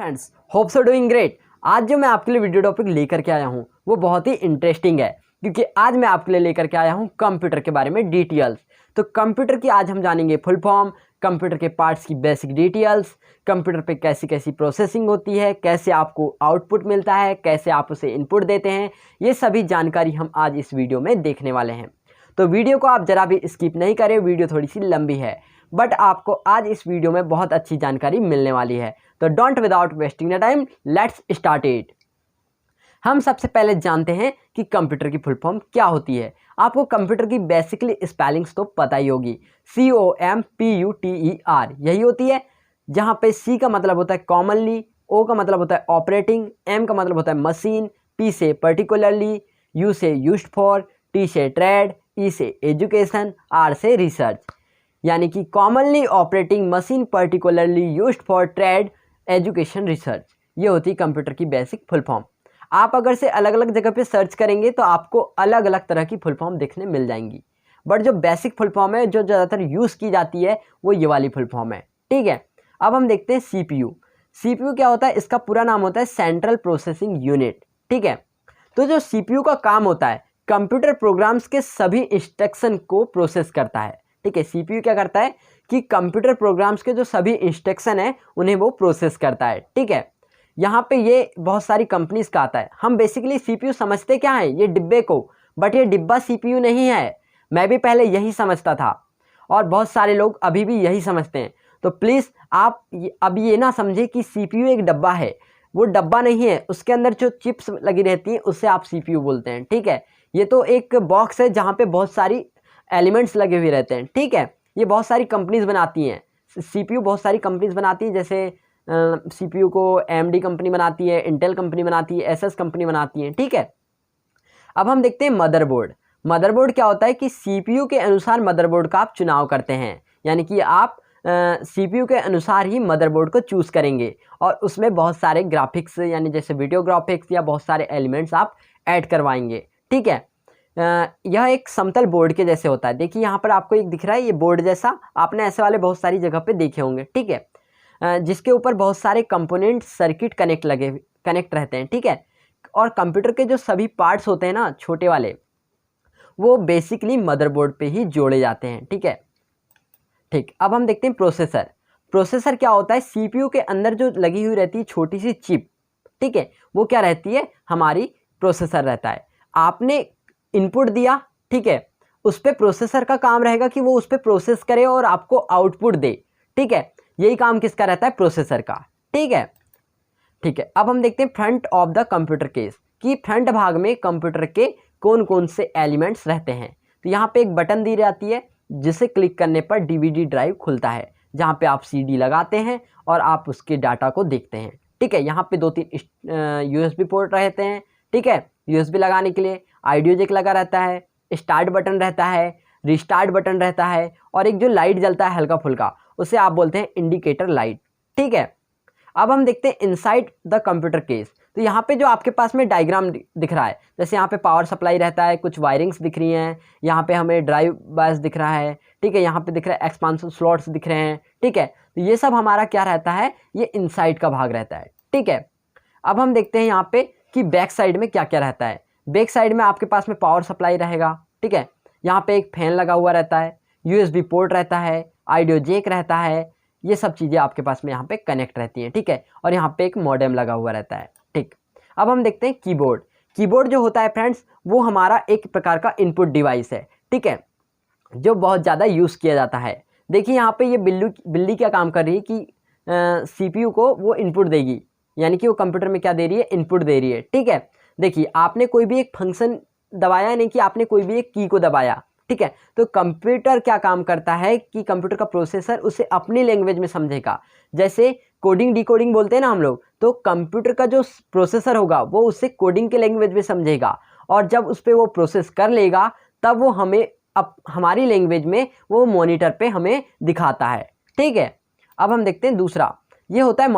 Friends, hope so doing great. आज जो मैं आपके लिए वीडियो टॉपिक लेकर के आया हूँ वो बहुत ही इंटरेस्टिंग है, क्योंकि आज मैं आपके लिए लेकर के आया हूँ कंप्यूटर के बारे में डिटेल्स। तो कंप्यूटर की आज हम जानेंगे फुल फॉर्म, कंप्यूटर के पार्ट्स की बेसिक डिटेल्स, कंप्यूटर पे कैसी कैसी प्रोसेसिंग होती है, कैसे आपको आउटपुट मिलता है, कैसे आप उसे इनपुट देते हैं, ये सभी जानकारी हम आज इस वीडियो में देखने वाले हैं। तो वीडियो को आप ज़रा भी स्किप नहीं करें, वीडियो थोड़ी सी लंबी है बट आपको आज इस वीडियो में बहुत अच्छी जानकारी मिलने वाली है। तो don't without wasting the time, let's start it. हम सबसे पहले जानते हैं कि कंप्यूटर की फुल फॉर्म क्या होती है। आपको कंप्यूटर की बेसिकली स्पेलिंग्स तो पता ही होगी, COMPUTER यही होती है, जहाँ पे C का मतलब होता है कॉमनली, O का मतलब होता है ऑपरेटिंग, M का मतलब होता है मशीन, P से पर्टिकुलरली, U से यूज्ड फॉर, T से ट्रेड, E से एजुकेशन, R से रिसर्च। यानी कि commonly operating machine, particularly used for trade, education, research, ये होती है कंप्यूटर की बेसिक फुल फॉर्म। आप अगर से अलग अलग जगह पे सर्च करेंगे तो आपको अलग अलग तरह की फुल फॉर्म देखने मिल जाएंगी, बट जो बेसिक फुल फॉर्म है, जो ज़्यादातर यूज़ की जाती है, वो ये वाली फुल फॉर्म है। ठीक है, अब हम देखते हैं CPU। CPU क्या होता है? इसका पूरा नाम होता है सेंट्रल प्रोसेसिंग यूनिट। ठीक है, तो जो CPU का काम होता है, कंप्यूटर प्रोग्राम्स के सभी इंस्ट्रक्शन को प्रोसेस करता है। ठीक है, CPU क्या करता है कि कंप्यूटर प्रोग्राम्स के जो सभी इंस्ट्रक्शन है उन्हें वो प्रोसेस करता है। ठीक है, यहाँ पे ये बहुत सारी कंपनीज का आता है। हम बेसिकली CPU समझते क्या है, ये डिब्बे को, बट ये डिब्बा CPU नहीं है। मैं भी पहले यही समझता था और बहुत सारे लोग अभी भी यही समझते हैं। तो प्लीज़ आप अब ये ना समझे कि CPU एक डब्बा है, वो डब्बा नहीं है। उसके अंदर जो चिप्स लगी रहती हैं उससे आप CPU बोलते हैं। ठीक है, ये तो एक बॉक्स है जहाँ पे बहुत सारी एलिमेंट्स लगे हुए रहते हैं। ठीक है, ये बहुत सारी कंपनीज बनाती हैं CPU, बहुत सारी कंपनीज बनाती हैं, जैसे CPU को AMD कंपनी बनाती है, इंटेल कंपनी बनाती है, SS कंपनी बनाती है। ठीक है, अब हम देखते हैं मदरबोर्ड। मदरबोर्ड क्या होता है कि CPU के अनुसार मदरबोर्ड का आप चुनाव करते हैं, यानी कि आप CPU के अनुसार ही मदरबोर्ड को चूज़ करेंगे और उसमें बहुत सारे ग्राफिक्स, यानी जैसे वीडियो ग्राफिक्स या बहुत सारे एलिमेंट्स आप ऐड करवाएंगे। ठीक है, यह एक समतल बोर्ड के जैसे होता है। देखिए यहाँ पर आपको एक दिख रहा है, ये बोर्ड जैसा आपने ऐसे वाले बहुत सारी जगह पे देखे होंगे। ठीक है, जिसके ऊपर बहुत सारे कंपोनेंट सर्किट कनेक्ट रहते हैं। ठीक है, और कंप्यूटर के जो सभी पार्ट्स होते हैं ना, छोटे वाले, वो बेसिकली मदरबोर्ड पे ही जोड़े जाते हैं। ठीक है, ठीक, अब हम देखते हैं प्रोसेसर। प्रोसेसर क्या होता है? CPU के अंदर जो लगी हुई रहती है छोटी सी चिप, ठीक है, वो क्या रहती है? हमारी प्रोसेसर रहता है। आपने इनपुट दिया, ठीक है, उस पर प्रोसेसर का काम रहेगा कि वो उस पर प्रोसेस करे और आपको आउटपुट दे। ठीक है, यही काम किसका रहता है? प्रोसेसर का। ठीक है, ठीक है, अब हम देखते हैं front of the computer case, कि फ्रंट भाग में कंप्यूटर के कौन कौन से एलिमेंट्स रहते हैं। तो यहाँ पे एक बटन दी जाती है जिसे क्लिक करने पर DVD ड्राइव खुलता है, जहाँ पे आप CD लगाते हैं और आप उसके डाटा को देखते हैं। ठीक है, यहाँ पे 2-3 USB पोर्ट रहते हैं। ठीक है, USB लगाने के लिए ऑडियो जैक लगा रहता है, स्टार्ट बटन रहता है, रिस्टार्ट बटन रहता है, और एक जो लाइट जलता है हल्का फुल्का, उसे आप बोलते हैं इंडिकेटर लाइट। ठीक है, अब हम देखते हैं इनसाइड द कंप्यूटर केस। तो यहाँ पे जो आपके पास में डायग्राम दिख रहा है, जैसे यहाँ पे पावर सप्लाई रहता है, कुछ वायरिंग्स दिख रही हैं, यहाँ पे हमें ड्राइव बस दिख रहा है। ठीक है, यहाँ पे दिख रहा है एक्सपांशन स्लॉट्स दिख रहे हैं। ठीक है, तो ये सब हमारा क्या रहता है? ये इनसाइड का भाग रहता है। ठीक है, अब हम देखते हैं यहाँ पे कि बैक साइड में क्या क्या रहता है। बैक साइड में आपके पास में पावर सप्लाई रहेगा। ठीक है, यहाँ पे एक फैन लगा हुआ रहता है, USB पोर्ट रहता है, ऑडियो जैक रहता है, ये सब चीज़ें आपके पास में यहाँ पे कनेक्ट रहती हैं। ठीक है, और यहाँ पे एक मॉडेम लगा हुआ रहता है। ठीक, अब हम देखते हैं कीबोर्ड। कीबोर्ड जो होता है फ्रेंड्स, वो हमारा एक प्रकार का इनपुट डिवाइस है। ठीक है, जो बहुत ज़्यादा यूज़ किया जाता है। देखिए यहाँ पे ये बिल्ली क्या काम कर रही है कि CPU को वो इनपुट देगी, यानी कि वो कंप्यूटर में क्या दे रही है? इनपुट दे रही है। ठीक है, देखिए आपने कोई भी एक फंक्शन दबाया, नहीं कि आपने कोई भी एक की को दबाया। ठीक है, तो कंप्यूटर क्या काम करता है कि कंप्यूटर का प्रोसेसर उसे अपनी लैंग्वेज में समझेगा। जैसे कोडिंग डिकोडिंग बोलते हैं ना हम लोग, तो कंप्यूटर का जो प्रोसेसर होगा वो उससे कोडिंग के लैंग्वेज में समझेगा, और जब उस पर वो प्रोसेस कर लेगा तब वो हमें हमारी लैंग्वेज में वो मॉनिटर पे हमें दिखाता है। ठीक है, अब हम देखते हैं दूसरा, ये होता है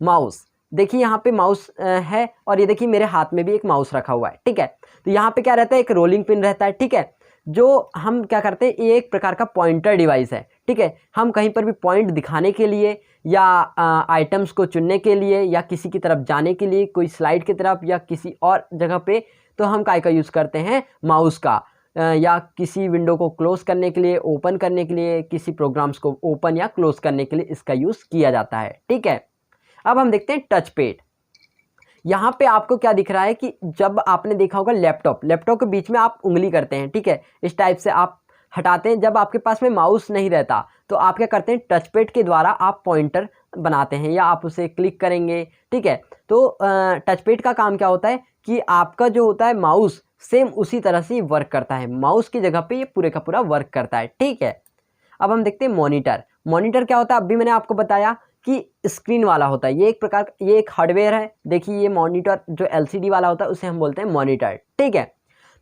माउस। देखिए यहाँ पे माउस है, और ये देखिए मेरे हाथ में भी एक माउस रखा हुआ है। ठीक है, तो यहाँ पे क्या रहता है? एक रोलिंग पिन रहता है। ठीक है, जो हम क्या करते हैं, ये एक प्रकार का पॉइंटर डिवाइस है। ठीक है। हम कहीं पर भी पॉइंट दिखाने के लिए या आइटम्स को चुनने के लिए या किसी की तरफ जाने के लिए, कोई स्लाइड की तरफ या किसी और जगह पे, तो हम काय का यूज़ करते हैं, माउस का। या किसी विंडो को क्लोज़ करने के लिए, ओपन करने के लिए, किसी प्रोग्राम्स को ओपन या क्लोज़ करने के लिए इसका यूज़ किया जाता है, ठीक है। अब हम देखते हैं टच पैड। यहाँ पे आपको क्या दिख रहा है कि जब आपने देखा होगा लैपटॉप के बीच में आप उंगली करते हैं, ठीक है, इस टाइप से आप हटाते हैं। जब आपके पास में माउस नहीं रहता तो आप क्या करते हैं, टच पैड के द्वारा आप पॉइंटर बनाते हैं या आप उसे क्लिक करेंगे, ठीक है। तो टच पैड का काम क्या होता है कि आपका जो होता है माउस सेम उसी तरह से वर्क करता है, माउस की जगह पे ये पूरे का पूरा वर्क करता है, ठीक है। अब हम देखते हैं मॉनिटर क्या होता है। अभी मैंने आपको बताया कि स्क्रीन वाला होता है, ये एक हार्डवेयर है। देखिए ये मॉनिटर जो LCD वाला होता है उसे हम बोलते हैं मॉनिटर, ठीक है।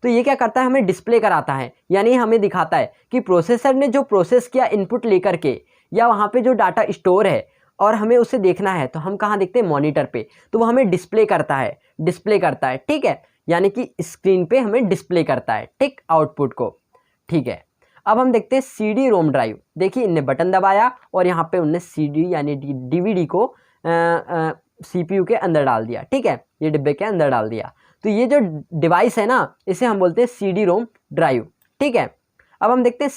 तो ये क्या करता है, हमें डिस्प्ले कराता है, यानी हमें दिखाता है कि प्रोसेसर ने जो प्रोसेस किया इनपुट लेकर के, या वहाँ पे जो डाटा स्टोर है और हमें उसे देखना है, तो हम कहाँ देखते हैं, मॉनिटर पे। तो वो हमें डिस्प्ले करता है, ठीक है, यानी कि स्क्रीन पे हमें डिस्प्ले करता है, ठीक, आउटपुट को, ठीक है। अब हम देखते हैं CD रोम ड्राइव। देखिए इनने बटन दबाया और यहाँ पे उनने CD यानी DVD को CPU के अंदर डाल दिया, ठीक है, ये डिब्बे के अंदर डाल दिया। तो ये जो डिवाइस है ना, इसे हम बोलते हैं CD रोम ड्राइव, ठीक है। अब हम देखते हैं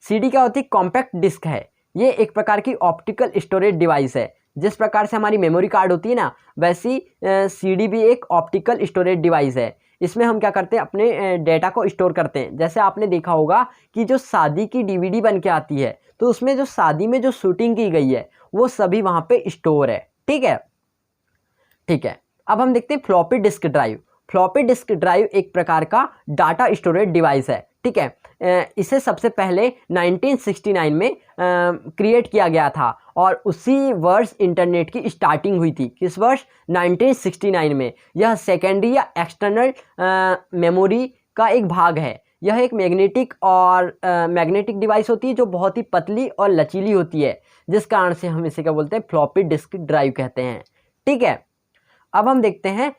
CD क्या होती है, कॉम्पैक्ट डिस्क है। ये एक प्रकार की ऑप्टिकल स्टोरेज डिवाइस है। जिस प्रकार से हमारी मेमोरी कार्ड होती है ना, वैसी CD भी एक ऑप्टिकल स्टोरेज डिवाइस है। इसमें हम क्या करते हैं, अपने डेटा को स्टोर करते हैं। जैसे आपने देखा होगा कि जो शादी की DVD बन के आती है, तो उसमें जो शादी में जो शूटिंग की गई है वो सभी वहाँ पे स्टोर है, ठीक है। अब हम देखते हैं फ्लॉपी डिस्क ड्राइव एक प्रकार का डाटा स्टोरेज डिवाइस है, ठीक है। इसे सबसे पहले 1969 में क्रिएट किया गया था और उसी वर्ष इंटरनेट की स्टार्टिंग हुई थी। किस वर्ष, 1969 में। यह सेकेंडरी या एक्सटर्नल मेमोरी का एक भाग है। यह एक मैग्नेटिक डिवाइस होती है जो बहुत ही पतली और लचीली होती है, जिस कारण से हम इसे क्या बोलते हैं, फ्लॉपी डिस्क ड्राइव कहते हैं, ठीक है। अब हम देखते हैं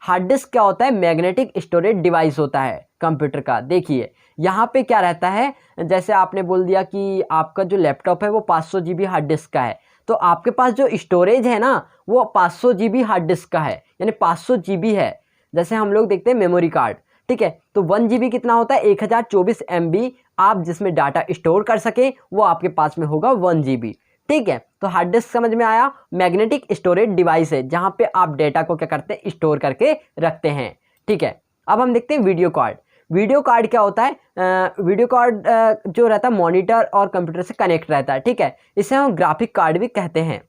हार्ड डिस्क क्या होता है, मैग्नेटिक स्टोरेज डिवाइस होता है कंप्यूटर का। देखिए यहाँ पे क्या रहता है, जैसे आपने बोल दिया कि आपका जो लैपटॉप है वो 500 GB हार्ड डिस्क का है, तो आपके पास जो स्टोरेज है ना वो 500 GB हार्ड डिस्क का है, यानी 500 GB है। जैसे हम लोग देखते हैं मेमोरी कार्ड, ठीक है, तो 1 GB कितना होता है, 1024 MB आप जिसमें डाटा स्टोर कर सकें वो आपके पास में होगा 1 GB, ठीक है। तो हार्ड डिस्क समझ में आया, मैग्नेटिक स्टोरेज डिवाइस है जहाँ पे आप डेटा को क्या करते हैं, स्टोर करके रखते हैं, ठीक है। अब हम देखते हैं वीडियो कार्ड क्या होता है। वीडियो कार्ड जो रहता है मॉनिटर और कंप्यूटर से कनेक्ट रहता है, ठीक है, इसे हम ग्राफिक कार्ड भी कहते हैं,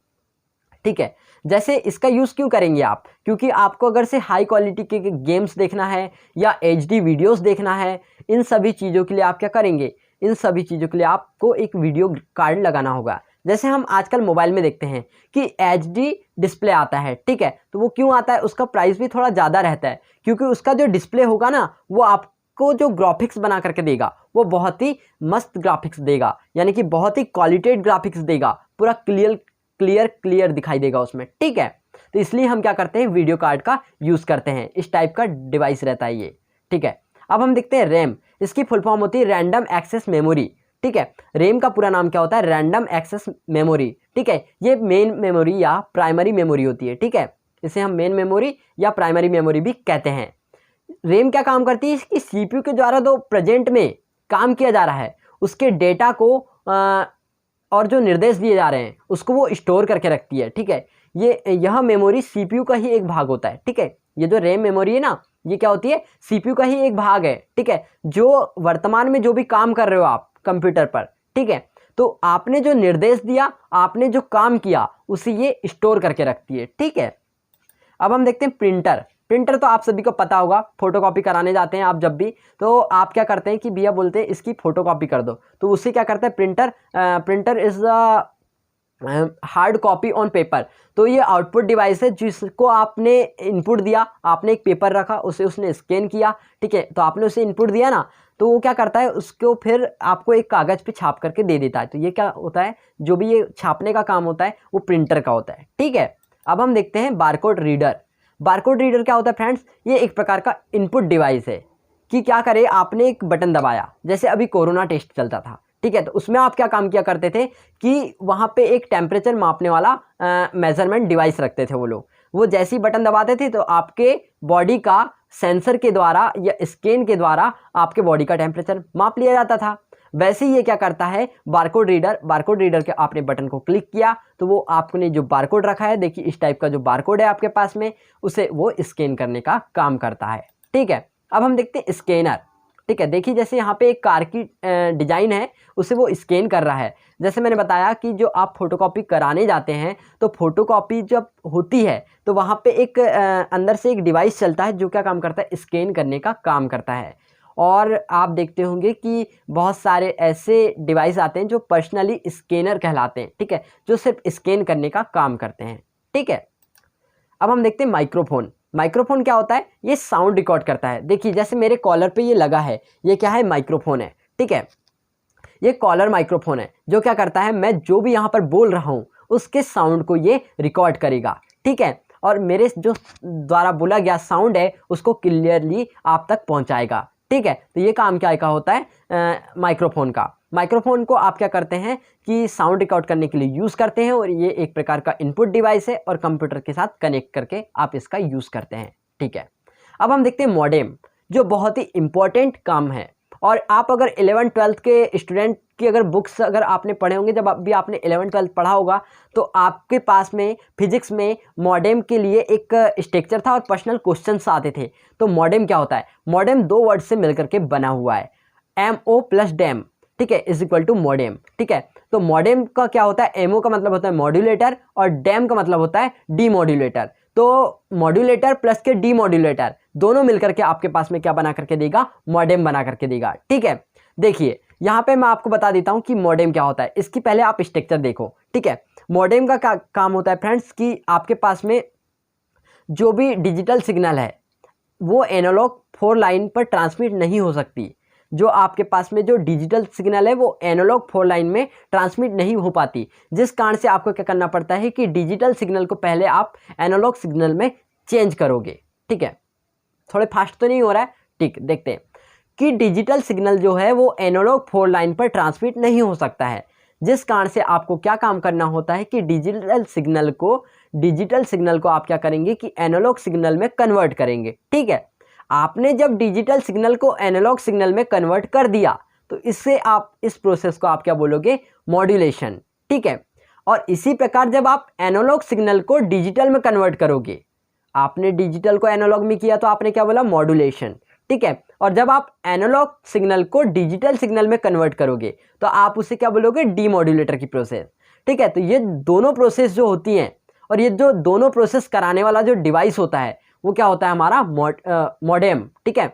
ठीक है। जैसे इसका यूज़ क्यों करेंगे आप, क्योंकि आपको अगर से हाई क्वालिटी के गेम्स देखना है या HD वीडियोस देखना है, इन सभी चीज़ों के लिए आप क्या करेंगे, इन सभी चीज़ों के लिए आपको एक वीडियो कार्ड लगाना होगा। जैसे हम आजकल मोबाइल में देखते हैं कि HD डिस्प्ले आता है, ठीक है, तो वो क्यों आता है, उसका प्राइस भी थोड़ा ज़्यादा रहता है, क्योंकि उसका जो डिस्प्ले होगा ना वो आपको जो ग्राफिक्स बना करके देगा वो बहुत ही मस्त ग्राफिक्स देगा, यानी कि बहुत ही क्वालिटेड ग्राफिक्स देगा, पूरा क्लियर दिखाई देगा उसमें, ठीक है। तो इसलिए हम क्या करते हैं, वीडियो कार्ड का यूज़ करते हैं। इस टाइप का डिवाइस रहता है ये, ठीक है। अब हम देखते हैं रैम। इसकी फुल फॉर्म होती है रैंडम एक्सेस मेमोरी, ठीक है। रैम का पूरा नाम क्या होता है, रैंडम एक्सेस मेमोरी, ठीक है। ये मेन मेमोरी या प्राइमरी मेमोरी होती है, ठीक है, इसे हम मेन मेमोरी या प्राइमरी मेमोरी भी कहते हैं। रैम क्या काम करती है कि CPU के द्वारा जो प्रेजेंट में काम किया जा रहा है उसके डेटा को और जो निर्देश दिए जा रहे हैं उसको वो स्टोर करके रखती है, ठीक है। यह मेमोरी CPU का ही एक भाग होता है, ठीक है। ये जो रैम मेमोरी है ना, ये क्या होती है, CPU का ही एक भाग है, ठीक है। जो वर्तमान में जो भी काम कर रहे हो आप कंप्यूटर पर, ठीक है, तो आपने जो निर्देश दिया, आपने जो काम किया उसे ये स्टोर करके रखती है, ठीक है। अब हम देखते हैं प्रिंटर तो आप सभी को पता होगा, फोटोकॉपी कराने जाते हैं आप जब भी, तो आप क्या करते हैं कि भैया बोलते हैं इसकी फ़ोटोकॉपी कर दो, तो उससे क्या करता है printer is the hard copy on paper. तो ये आउटपुट डिवाइस है जिसको आपने इनपुट दिया, आपने एक पेपर रखा, उसे उसने स्कैन किया, ठीक है, तो आपने उसे इनपुट दिया ना, तो वो क्या करता है, उसको फिर आपको एक कागज़ पे छाप करके दे देता है। तो ये क्या होता है, जो भी ये छापने का काम होता है वो प्रिंटर का होता है, ठीक है। अब हम देखते हैं बारकोड रीडर क्या होता है फ्रेंड्स, ये एक प्रकार का इनपुट डिवाइस है कि क्या करे, आपने एक बटन दबाया, जैसे अभी कोरोना टेस्ट चलता था, ठीक है। तो उसमें आप क्या काम किया करते थे कि वहाँ पे एक टेम्परेचर मापने वाला मेजरमेंट डिवाइस रखते थे वो लोग। वो जैसे ही बटन दबाते थे तो आपके बॉडी का सेंसर के द्वारा या स्कैन के द्वारा आपके बॉडी का टेम्परेचर माप लिया जाता था। वैसे ही ये क्या करता है, बारकोड रीडर के आपने बटन को क्लिक किया तो वो आपने जो बारकोड रखा है, देखिए इस टाइप का जो बारकोड है आपके पास में, उसे वो स्कैन करने का काम करता है। ठीक है। अब हम देखते हैं स्कैनर। ठीक है, देखिए जैसे यहाँ पे एक कार की डिजाइन है, उसे वो स्कैन कर रहा है। जैसे मैंने बताया कि जो आप फोटोकॉपी कराने जाते हैं तो फोटोकॉपी जब होती है तो वहाँ पे एक अंदर से एक डिवाइस चलता है जो क्या काम करता है, स्कैन करने का काम करता है। और आप देखते होंगे कि बहुत सारे ऐसे डिवाइस आते हैं जो पर्सनली स्कैनर कहलाते हैं। ठीक है, जो सिर्फ स्कैन करने का काम करते हैं। ठीक है। अब हम देखते हैं माइक्रोफोन। माइक्रोफोन क्या होता है, ये साउंड रिकॉर्ड करता है। देखिए जैसे मेरे कॉलर पे ये लगा है, ये क्या है, माइक्रोफोन है। ठीक है, ये कॉलर माइक्रोफोन है जो क्या करता है, मैं जो भी यहाँ पर बोल रहा हूँ उसके साउंड को ये रिकॉर्ड करेगा। ठीक है, और मेरे जो द्वारा बोला गया साउंड है उसको क्लियरली आप तक पहुँचाएगा। ठीक है, तो ये काम क्या का होता है माइक्रोफोन का। माइक्रोफोन को आप क्या करते हैं कि साउंड रिकॉर्ड करने के लिए यूज़ करते हैं, और ये एक प्रकार का इनपुट डिवाइस है और कंप्यूटर के साथ कनेक्ट करके आप इसका यूज़ करते हैं। ठीक है। अब हम देखते हैं मॉडेम, जो बहुत ही इम्पॉर्टेंट काम है। और आप अगर 11th-12th के स्टूडेंट की अगर बुक्स अगर आपने पढ़े होंगे, जब भी आपने 11th-12th पढ़ा होगा तो आपके पास में फिजिक्स में मॉडेम के लिए एक स्ट्रक्चर था और पर्सनल क्वेश्चंस आते थे। तो मॉडेम क्या होता है, मॉडेम 2 वर्ड से मिलकर के बना हुआ है, MO प्लस डेम। ठीक है, इज इक्वल टू मॉडेम। ठीक है, तो मॉडेम का क्या होता है, MO का मतलब होता है मॉड्यूलेटर और डेम का मतलब होता है डीमॉड्यूलेटर। तो मॉड्यूलेटर प्लस के डीमॉड्यूलेटर दोनों मिलकर के आपके पास में क्या बना करके देगा, मॉडेम बना करके देगा। ठीक है, देखिए यहाँ पे मैं आपको बता देता हूँ कि मॉडेम क्या होता है। इसकी पहले आप स्ट्रक्चर देखो। ठीक है, मॉडेम का क्या काम होता है फ्रेंड्स, कि आपके पास में जो भी डिजिटल सिग्नल है वो एनालॉग 4 लाइन पर ट्रांसमिट नहीं हो सकती। जो आपके पास में जो डिजिटल सिग्नल है वो एनालॉग 4 लाइन में ट्रांसमिट नहीं हो पाती, जिस कारण से आपको क्या करना पड़ता है कि डिजिटल सिग्नल को पहले आप एनालॉग सिग्नल में चेंज करोगे। ठीक है, थोड़े फास्ट तो नहीं हो रहा है। ठीक, देखते हैं कि डिजिटल सिग्नल जो है वो एनालॉग 4 लाइन पर ट्रांसमिट नहीं हो सकता है, जिस कारण से आपको क्या काम करना होता है कि डिजिटल सिग्नल को आप क्या करेंगे कि एनालॉग सिग्नल में कन्वर्ट करेंगे। ठीक है, आपने जब डिजिटल सिग्नल को एनालॉग सिग्नल में कन्वर्ट कर दिया तो इससे आप इस प्रोसेस को आप क्या बोलोगे, मॉड्यूलेशन। ठीक है, और इसी प्रकार जब आप एनालॉग सिग्नल को डिजिटल में कन्वर्ट करोगे, आपने डिजिटल को एनालॉग में किया तो आपने क्या बोला, मॉड्यूलेशन। ठीक है, और जब आप एनालॉग सिग्नल को डिजिटल सिग्नल में कन्वर्ट करोगे तो आप उसे क्या बोलोगे, डीमॉड्यूलेटर की प्रोसेस। ठीक है, तो ये दोनों प्रोसेस जो होती हैं, और ये जो दोनों प्रोसेस कराने वाला जो डिवाइस होता है वो क्या होता है, हमारा मॉडेम। ठीक है,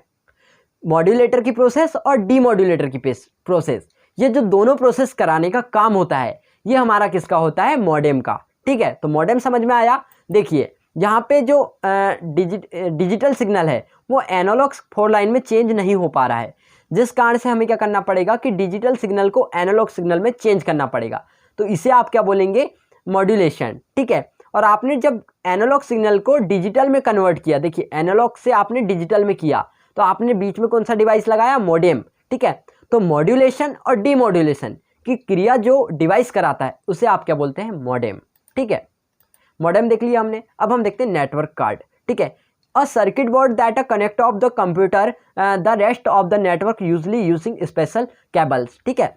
मॉड्यूलेटर की प्रोसेस और डीमॉड्यूलेटर की प्रोसेस, ये जो दोनों प्रोसेस कराने का काम होता है ये हमारा किसका होता है, मॉडेम का। ठीक है, तो मॉडेम समझ में आया। देखिए यहाँ पे जो डिजिटल सिग्नल है वो एनालॉग 4 लाइन में चेंज नहीं हो पा रहा है, जिस कारण से हमें क्या करना पड़ेगा कि डिजिटल सिग्नल को एनालॉग सिग्नल में चेंज करना पड़ेगा। तो इसे आप क्या बोलेंगे, मॉड्यूलेशन। ठीक है, और आपने जब एनालॉग सिग्नल को डिजिटल में कन्वर्ट किया, देखिए एनालॉग से आपने डिजिटल में किया तो आपने बीच में कौन सा डिवाइस लगाया, मॉडेम। ठीक है, तो मॉड्यूलेशन और डीमॉड्यूलेशन की क्रिया जो डिवाइस कराता है उसे आप क्या बोलते हैं, मॉडेम। ठीक है, मॉडेम देख लिया हमने। अब हम देखते हैं नेटवर्क कार्ड। ठीक है, a circuit board that connect of the computer the rest of the network usually using special cables. ठीक है,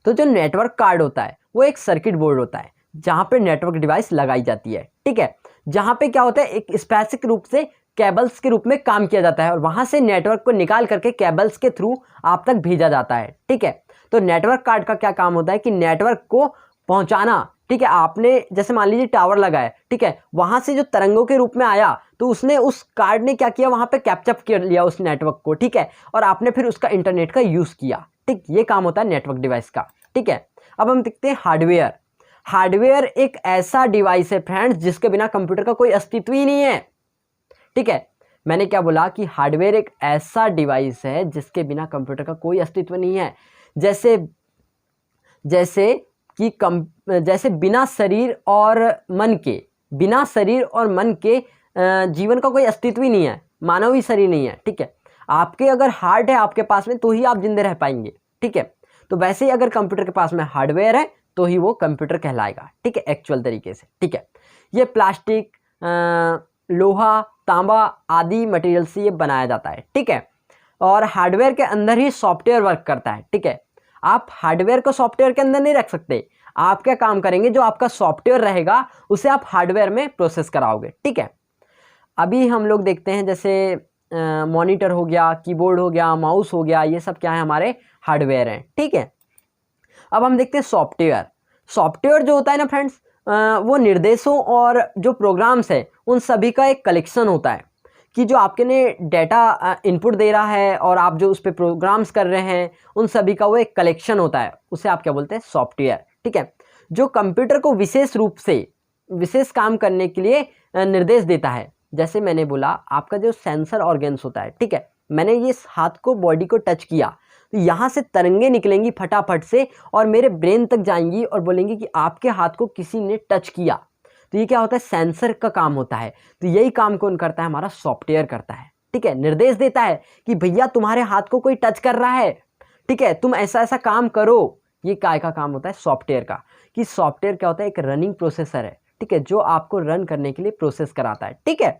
तो जो नेटवर्क कार्ड होता है वो एक सर्किट बोर्ड होता है जहाँ पे नेटवर्क डिवाइस लगाई जाती है। ठीक है, जहाँ पे क्या होता है, एक स्पेसिफिक रूप से केबल्स के रूप में काम किया जाता है और वहाँ से नेटवर्क को निकाल करके केबल्स के थ्रू आप तक भेजा जाता है। ठीक है, तो नेटवर्क कार्ड का क्या काम होता है कि नेटवर्क को पहुँचाना। ठीक है, आपने जैसे मान लीजिए टावर लगाया, ठीक है, वहाँ से जो तरंगों के रूप में आया तो उसने उस कार्ड ने क्या किया, वहाँ पे कैप्चर कर लिया उस नेटवर्क को। ठीक है, और आपने फिर उसका इंटरनेट का यूज़ किया। ठीक, ये काम होता है नेटवर्क डिवाइस का। ठीक है, अब हम देखते हैं हार्डवेयर। हार्डवेयर एक ऐसा डिवाइस है फ्रेंड्स जिसके बिना कंप्यूटर का कोई अस्तित्व ही नहीं है। ठीक है, मैंने क्या बोला कि हार्डवेयर एक ऐसा डिवाइस है जिसके बिना कंप्यूटर का कोई अस्तित्व नहीं है। जैसे बिना शरीर और मन के जीवन का कोई अस्तित्व ही नहीं है, मानव ही शरीर नहीं है। ठीक है, आपके अगर हार्ट है आपके पास में तो ही आप जिंदे रह पाएंगे। ठीक है, तो वैसे ही अगर कंप्यूटर के पास में हार्डवेयर है तो ही वो कंप्यूटर कहलाएगा, ठीक है, एक्चुअल तरीके से, ठीक है। ये प्लास्टिक, लोहा, तांबा आदि मटेरियल से ये बनाया जाता है, ठीक है। और हार्डवेयर के अंदर ही सॉफ्टवेयर वर्क करता है, ठीक है। आप हार्डवेयर को सॉफ्टवेयर के अंदर नहीं रख सकते। आप क्या काम करेंगे, जो आपका सॉफ्टवेयर रहेगा उसे आप हार्डवेयर में प्रोसेस कराओगे, ठीक है। अभी हम लोग देखते हैं जैसे मॉनिटर हो गया, कीबोर्ड हो गया, माउस हो गया, ये सब क्या है, हमारे हार्डवेयर हैं, ठीक है। अब हम देखते हैं सॉफ्टवेयर। सॉफ्टवेयर जो होता है ना फ्रेंड्स, वो निर्देशों और जो प्रोग्राम्स है उन सभी का एक कलेक्शन होता है, कि जो आपके ने डेटा इनपुट दे रहा है और आप जो उस पर प्रोग्राम्स कर रहे हैं उन सभी का वो एक कलेक्शन होता है, उसे आप क्या बोलते हैं, सॉफ्टवेयर, ठीक है। जो कंप्यूटर को विशेष रूप से विशेष काम करने के लिए निर्देश देता है। जैसे मैंने बोला, आपका जो सेंसर ऑर्गन्स होता है, ठीक है, मैंने ये हाथ को, बॉडी को टच किया तो यहाँ से तरंगे निकलेंगी फटाफट से और मेरे ब्रेन तक जाएंगी और बोलेंगी कि आपके हाथ को किसी ने टच किया। तो ये क्या होता है, सेंसर का काम होता है। तो यही काम कौन करता है, हमारा सॉफ्टवेयर करता है, ठीक है। निर्देश देता है कि भैया तुम्हारे हाथ को कोई टच कर रहा है, ठीक है, तुम ऐसा ऐसा काम करो। ये काय का काम होता है, सॉफ्टवेयर का। कि सॉफ्टवेयर क्या होता है, एक रनिंग प्रोसेसर है, ठीक है, जो आपको रन करने के लिए प्रोसेस कराता है, ठीक है।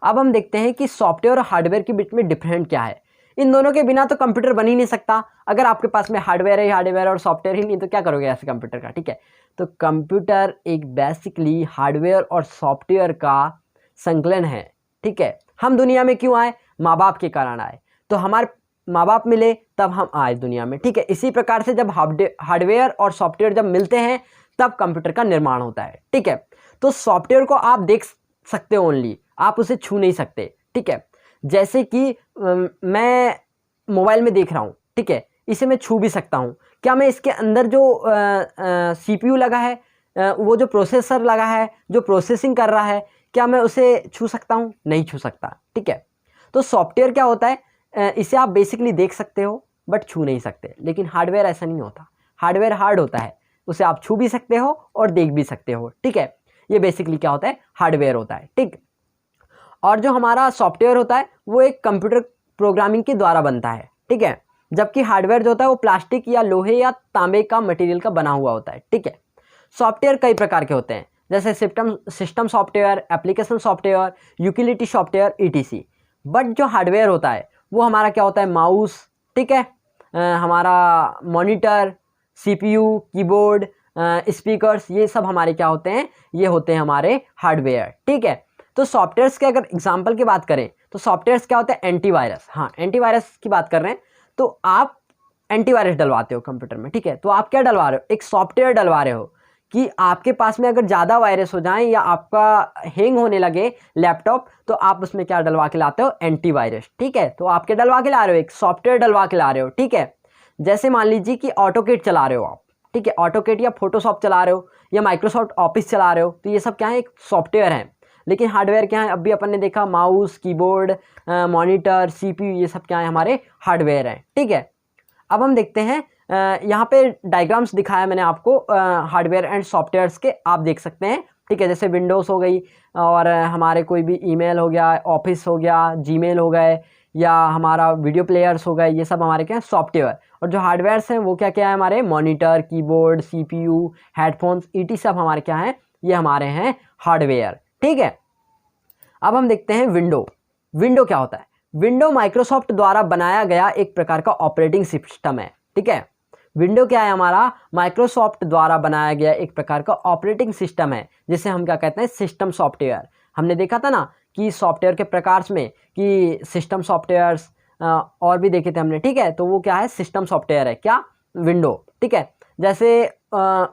अब हम देखते हैं कि सॉफ्टवेयर और हार्डवेयर के बीच में डिफरेंट क्या है। इन दोनों के बिना तो कंप्यूटर बन ही नहीं सकता। अगर आपके पास में हार्डवेयर है, हार्डवेयर और सॉफ्टवेयर ही नहीं, तो क्या करोगे ऐसे कंप्यूटर का, ठीक है। तो कंप्यूटर एक बेसिकली हार्डवेयर और सॉफ्टवेयर का संकलन है, ठीक है। हम दुनिया में क्यों आए, माँ बाप के कारण आए। तो हमारे माँ बाप मिले तब हम आए दुनिया में, ठीक है। इसी प्रकार से जब हार्डवेयर और सॉफ्टवेयर जब मिलते हैं तब कंप्यूटर का निर्माण होता है, ठीक है। तो सॉफ्टवेयर को आप देख सकते हो ओनली, आप उसे छू नहीं सकते, ठीक है। जैसे कि मैं मोबाइल में देख रहा हूँ, ठीक है, इसे मैं छू भी सकता हूँ। क्या मैं इसके अंदर जो CPU लगा है, वो जो प्रोसेसर लगा है, जो प्रोसेसिंग कर रहा है, क्या मैं उसे छू सकता हूँ, नहीं छू सकता, ठीक है। तो सॉफ्टवेयर क्या होता है, इसे आप बेसिकली देख सकते हो बट छू नहीं सकते। लेकिन हार्डवेयर ऐसा नहीं होता, हार्डवेयर हार्ड होता है, उसे आप छू भी सकते हो और देख भी सकते हो, ठीक है। ये बेसिकली क्या होता है, हार्डवेयर होता है, ठीक। और जो हमारा सॉफ्टवेयर होता है वो एक कंप्यूटर प्रोग्रामिंग के द्वारा बनता है, ठीक है। जबकि हार्डवेयर जो होता है वो प्लास्टिक या लोहे या तांबे का मटेरियल का बना हुआ होता है, ठीक है। सॉफ्टवेयर कई प्रकार के होते हैं, जैसे system software, application software, utility software, ETC। But जो हार्डवेयर होता है वो हमारा क्या होता है, माउस, ठीक है, हमारा मॉनिटर, CPU, कीबोर्ड, स्पीकर्स, ये सब हमारे क्या होते हैं, ये होते हैं हमारे हार्डवेयर, ठीक है। तो सॉफ्टवेयर्स के अगर एग्जांपल की बात करें तो सॉफ्टवेयर्स क्या होता है, एंटीवायरस। हाँ, एंटीवायरस की बात कर रहे हैं तो आप एंटीवायरस डलवाते हो कंप्यूटर में, ठीक है। तो आप क्या डलवा रहे हो, एक सॉफ्टवेयर डलवा रहे हो कि आपके पास में अगर ज़्यादा वायरस हो जाएं या आपका हैंग होने लगे लैपटॉप, तो आप उसमें क्या डलवा के लाते हो, एंटीवायरस, ठीक है। तो आप क्या डलवा के ला रहे हो, एक सॉफ्टवेयर डलवा के ला रहे हो, ठीक है। जैसे मान लीजिए कि ऑटोकेड चला रहे हो आप, ठीक है, ऑटोकेड या फोटोशॉप चला रहे हो या माइक्रोसॉफ्ट ऑफिस चला रहे हो, तो ये सब क्या है, एक सॉफ्टवेयर है। लेकिन हार्डवेयर क्या है, अभी अपन ने देखा माउस, कीबोर्ड, मॉनिटर, CPU, ये सब क्या है, हमारे हार्डवेयर हैं, ठीक है। अब हम देखते हैं, यहाँ पे डायग्राम्स दिखाया मैंने आपको हार्डवेयर एंड सॉफ्टवेयर्स के, आप देख सकते हैं, ठीक है। जैसे विंडोज़ हो गई और हमारे कोई भी ईमेल हो गया, ऑफिस हो गया, जीमेल हो गए, या हमारा वीडियो प्लेयर्स हो गए, ये सब हमारे क्या है, सॉफ्टवेयर। और जो हार्डवेयर्स हैं वो क्या क्या है, हमारे monitor, keyboard, CPU, headphones, ET सब हमारे क्या हैं, ये हमारे हैं हार्डवेयर, ठीक है। अब हम देखते हैं विंडो। विंडो क्या होता है, विंडो माइक्रोसॉफ्ट द्वारा बनाया गया एक प्रकार का ऑपरेटिंग सिस्टम है, ठीक है। विंडो क्या है, हमारा माइक्रोसॉफ्ट द्वारा बनाया गया एक प्रकार का ऑपरेटिंग सिस्टम है, जिसे हम क्या कहते हैं, सिस्टम सॉफ्टवेयर। हमने देखा था ना कि सॉफ्टवेयर के प्रकार में कि सिस्टम सॉफ्टवेयर्स और भी देखे थे हमने, ठीक है। तो वो क्या है, सिस्टम सॉफ्टवेयर है क्या, विंडो, ठीक है। जैसे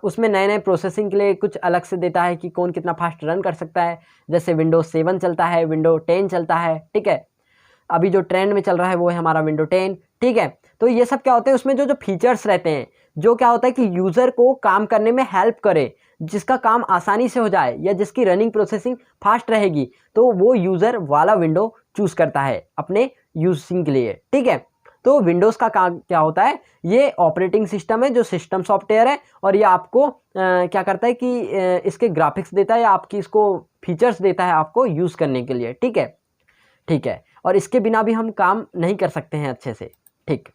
उसमें नए नए प्रोसेसिंग के लिए कुछ अलग से देता है कि कौन कितना फास्ट रन कर सकता है। जैसे विंडोज 7 चलता है, विंडो 10 चलता है, ठीक है। अभी जो ट्रेंड में चल रहा है वो है हमारा विंडो 10, ठीक है। तो ये सब क्या होते हैं, उसमें जो जो फीचर्स रहते हैं, जो क्या होता है कि यूज़र को काम करने में हेल्प करे, जिसका काम आसानी से हो जाए या जिसकी रनिंग प्रोसेसिंग फास्ट रहेगी, तो वो यूज़र वाला विंडो चूज़ करता है अपने यूजिंग के लिए, ठीक है। तो विंडोज़ का काम क्या होता है, ये ऑपरेटिंग सिस्टम है जो सिस्टम सॉफ्टवेयर है, और ये आपको क्या करता है कि इसके ग्राफिक्स देता है या आपकी इसको फीचर्स देता है आपको यूज़ करने के लिए, ठीक है, ठीक है। और इसके बिना भी हम काम नहीं कर सकते हैं अच्छे से, ठीक।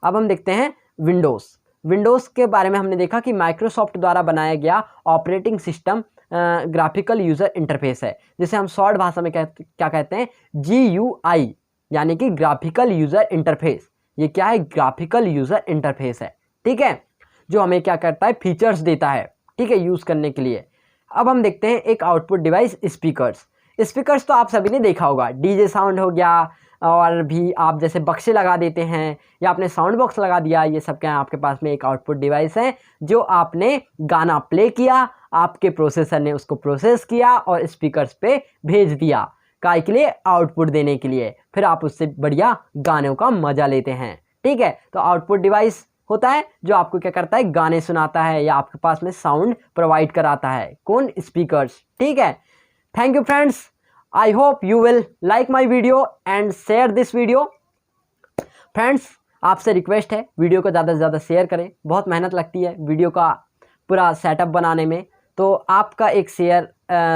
अब हम देखते हैं विंडोज़। विंडोज़ के बारे में हमने देखा कि माइक्रोसॉफ्ट द्वारा बनाया गया operating system graphical user interface है, जिसे हम शॉर्ट भाषा में क्या कहते हैं, GUI, यानी कि ग्राफिकल यूज़र इंटरफेस। ये क्या है, ग्राफिकल यूज़र इंटरफेस है, ठीक है, जो हमें क्या करता है, फीचर्स देता है, ठीक है, यूज़ करने के लिए। अब हम देखते हैं एक आउटपुट डिवाइस, स्पीकर्स। स्पीकर्स तो आप सभी ने देखा होगा, डीजे साउंड हो गया, और भी आप जैसे बक्से लगा देते हैं या आपने साउंड बॉक्स लगा दिया, ये सब क्या है, आपके पास में एक आउटपुट डिवाइस है जो आपने गाना प्ले किया, आपके प्रोसेसर ने उसको प्रोसेस किया और स्पीकर्स पे भेज दिया, काय के लिए, आउटपुट देने के लिए, फिर आप उससे बढ़िया गानों का मज़ा लेते हैं, ठीक है। तो आउटपुट डिवाइस होता है जो आपको क्या करता है, गाने सुनाता है या आपके पास में साउंड प्रोवाइड कराता है, कौन, स्पीकर्स, ठीक है। Thank you friends, I hope you will like my video and share this video. Friends, आपसे रिक्वेस्ट है, वीडियो को ज़्यादा से ज़्यादा शेयर करें, बहुत मेहनत लगती है वीडियो का पूरा सेटअप बनाने में, तो आपका एक शेयर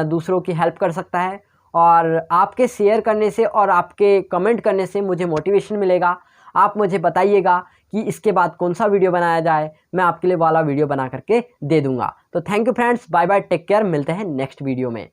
दूसरों की हेल्प कर सकता है, और आपके शेयर करने से और आपके कमेंट करने से मुझे मोटिवेशन मिलेगा। आप मुझे बताइएगा कि इसके बाद कौन सा वीडियो बनाया जाए, मैं आपके लिए वाला वीडियो बना करके दे दूँगा। तो thank you friends, bye bye, take care, मिलते हैं नेक्स्ट वीडियो में।